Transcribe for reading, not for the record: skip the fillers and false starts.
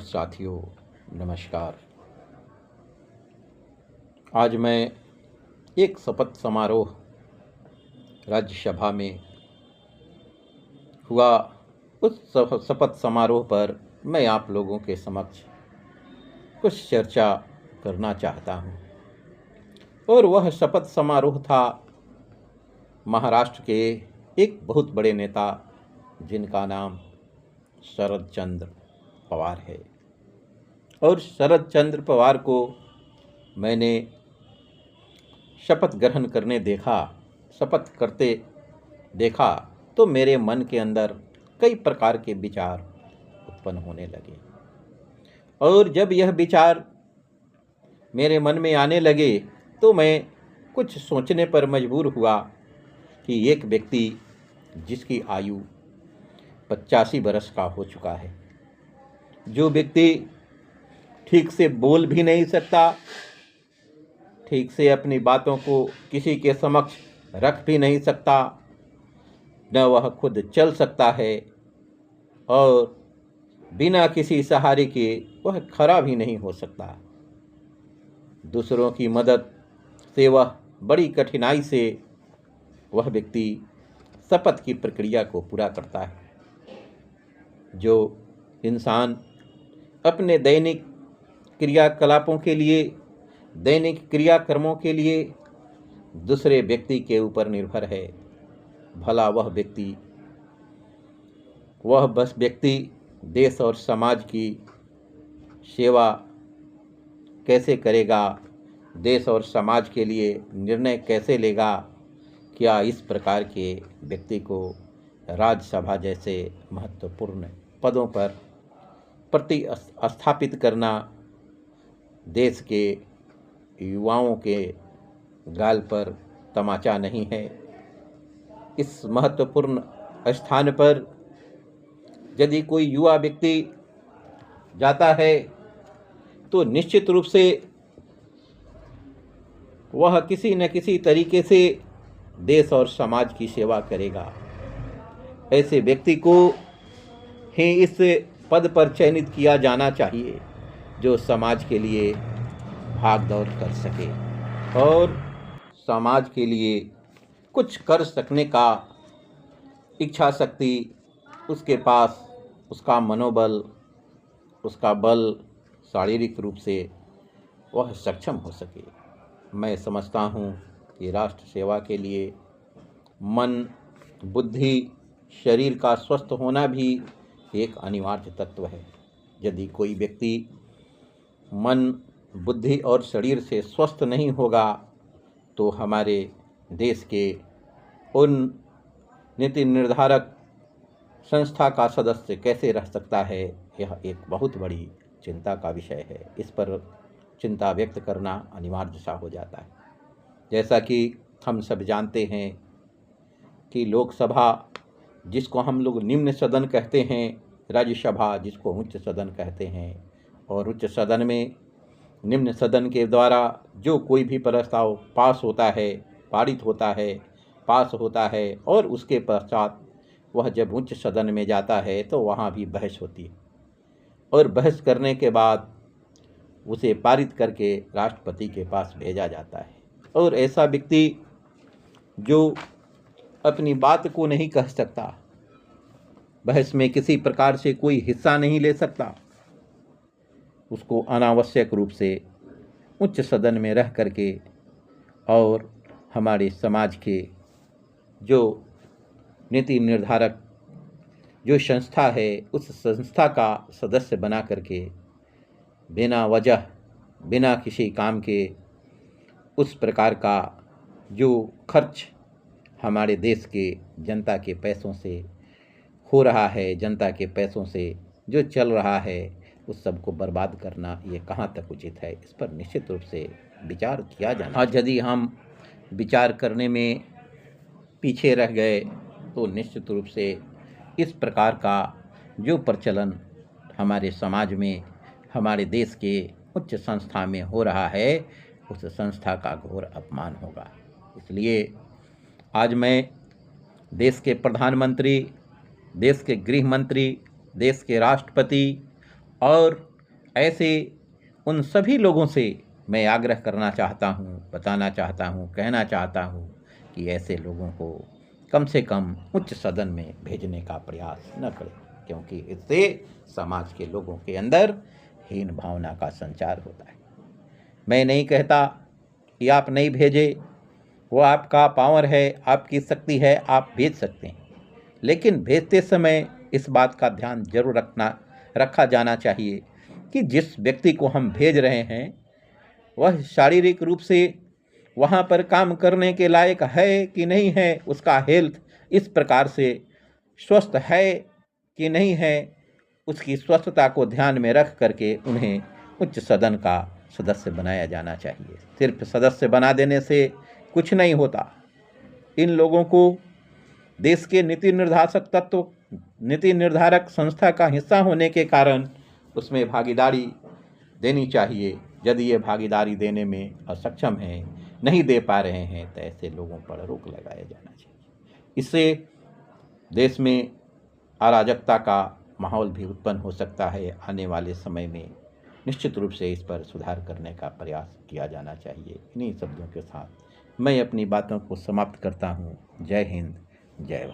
साथियों, नमस्कार। आज मैं एक शपथ समारोह राज्यसभा में हुआ, उस शपथ समारोह पर मैं आप लोगों के समक्ष कुछ चर्चा करना चाहता हूं। और वह शपथ समारोह था महाराष्ट्र के एक बहुत बड़े नेता जिनका नाम शरद चंद्र पवार है। और शरद चंद्र पवार को मैंने शपथ ग्रहण करने देखा, शपथ करते देखा तो मेरे मन के अंदर कई प्रकार के विचार उत्पन्न होने लगे। और जब यह विचार मेरे मन में आने लगे तो मैं कुछ सोचने पर मजबूर हुआ कि एक व्यक्ति जिसकी आयु 85 वर्ष का हो चुका है, जो व्यक्ति ठीक से बोल भी नहीं सकता, ठीक से अपनी बातों को किसी के समक्ष रख भी नहीं सकता, न वह खुद चल सकता है और बिना किसी सहारे के वह खड़ा भी नहीं हो सकता। दूसरों की मदद से वह बड़ी कठिनाई से वह व्यक्ति शपथ की प्रक्रिया को पूरा करता है। जो इंसान अपने दैनिक क्रियाकलापों के लिए, दैनिक क्रियाक्रमों के लिए दूसरे व्यक्ति के ऊपर निर्भर है, भला वह व्यक्ति देश और समाज की सेवा कैसे करेगा, देश और समाज के लिए निर्णय कैसे लेगा। क्या इस प्रकार के व्यक्ति को राज्यसभा जैसे महत्वपूर्ण पदों पर प्रतिस्थापित करना देश के युवाओं के गाल पर तमाचा नहीं है। इस महत्वपूर्ण स्थान पर यदि कोई युवा व्यक्ति जाता है तो निश्चित रूप से वह किसी न किसी तरीके से देश और समाज की सेवा करेगा। ऐसे व्यक्ति को ही इस पद पर चयनित किया जाना चाहिए जो समाज के लिए भाग दौड़ कर सके और समाज के लिए कुछ कर सकने का इच्छा शक्ति उसके पास, उसका मनोबल, उसका बल शारीरिक रूप से वह सक्षम हो सके। मैं समझता हूँ कि राष्ट्र सेवा के लिए मन, बुद्धि, शरीर का स्वस्थ होना भी एक अनिवार्य तत्व है। यदि कोई व्यक्ति मन, बुद्धि और शरीर से स्वस्थ नहीं होगा तो हमारे देश के उन नीति निर्धारक संस्था का सदस्य कैसे रह सकता है, यह एक बहुत बड़ी चिंता का विषय है। इस पर चिंता व्यक्त करना अनिवार्य सा हो जाता है। जैसा कि हम सब जानते हैं कि लोकसभा जिसको हम लोग निम्न सदन कहते हैं, राज्यसभा जिसको उच्च सदन कहते हैं, और उच्च सदन में निम्न सदन के द्वारा जो कोई भी प्रस्ताव पास होता है, पारित होता है, पास होता है और उसके पश्चात वह जब उच्च सदन में जाता है तो वहाँ भी बहस होती है और बहस करने के बाद उसे पारित करके राष्ट्रपति के पास भेजा जाता है। और ऐसा व्यक्ति जो अपनी बात को नहीं कह सकता, बहस में किसी प्रकार से कोई हिस्सा नहीं ले सकता, उसको अनावश्यक रूप से उच्च सदन में रह करके और हमारे समाज के जो नीति निर्धारक जो संस्था है उस संस्था का सदस्य बना करके बिना वजह, बिना किसी काम के उस प्रकार का जो खर्च हमारे देश के जनता के पैसों से हो रहा है, जनता के पैसों से जो चल रहा है, उस सब को बर्बाद करना ये कहाँ तक उचित है। इस पर निश्चित रूप से विचार किया जाना। आज यदि हम विचार करने में पीछे रह गए तो निश्चित रूप से इस प्रकार का जो प्रचलन हमारे समाज में, हमारे देश के उच्च संस्था में हो रहा है, उस संस्था का घोर अपमान होगा। इसलिए आज मैं देश के प्रधानमंत्री, देश के गृह मंत्री, देश के राष्ट्रपति और ऐसे उन सभी लोगों से मैं आग्रह करना चाहता हूँ, बताना चाहता हूँ, कहना चाहता हूँ कि ऐसे लोगों को कम से कम उच्च सदन में भेजने का प्रयास न करें, क्योंकि इससे समाज के लोगों के अंदर हीन भावना का संचार होता है। मैं नहीं कहता कि आप नहीं भेजें, वो आपका पावर है, आपकी शक्ति है, आप भेज सकते हैं, लेकिन भेजते समय इस बात का ध्यान जरूर रखा जाना चाहिए कि जिस व्यक्ति को हम भेज रहे हैं वह शारीरिक रूप से वहाँ पर काम करने के लायक है कि नहीं है, उसका हेल्थ इस प्रकार से स्वस्थ है कि नहीं है, उसकी स्वस्थता को ध्यान में रख करके उन्हें उच्च सदन का सदस्य बनाया जाना चाहिए। सिर्फ सदस्य बना देने से कुछ नहीं होता। इन लोगों को देश के नीति निर्धारक संस्था का हिस्सा होने के कारण उसमें भागीदारी देनी चाहिए। यदि ये भागीदारी देने में असक्षम हैं, नहीं दे पा रहे हैं, तो ऐसे लोगों पर रोक लगाया जाना चाहिए। इससे देश में अराजकता का माहौल भी उत्पन्न हो सकता है। आने वाले समय में निश्चित रूप से इस पर सुधार करने का प्रयास किया जाना चाहिए। इन्हीं शब्दों के साथ मैं अपनी बातों को समाप्त करता हूँ। जय हिंद, जय भारत।